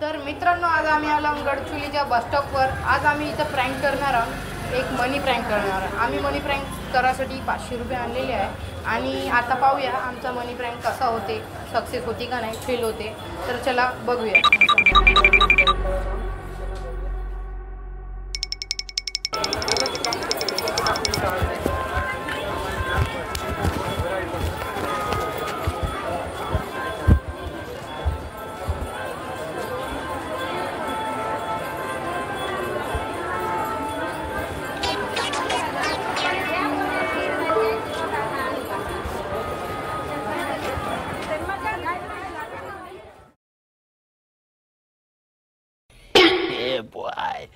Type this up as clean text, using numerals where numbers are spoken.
तर मित्रांनो, आज आम्ही आलो गडचुलीच्या बस स्टॉपवर. आज आम्ही इथं प्रँक करणार आहोत, एक मनी प्रँक करणार आहोत. आम्ही मनी प्रँक करासाठी 500 रुपये आणलेले आहे आणि आता पाहूया आमचा मनी प्रँक कसा होते, सक्सेस होती का नाही, फेल होते. तर चला बघूया. Yeah, boy.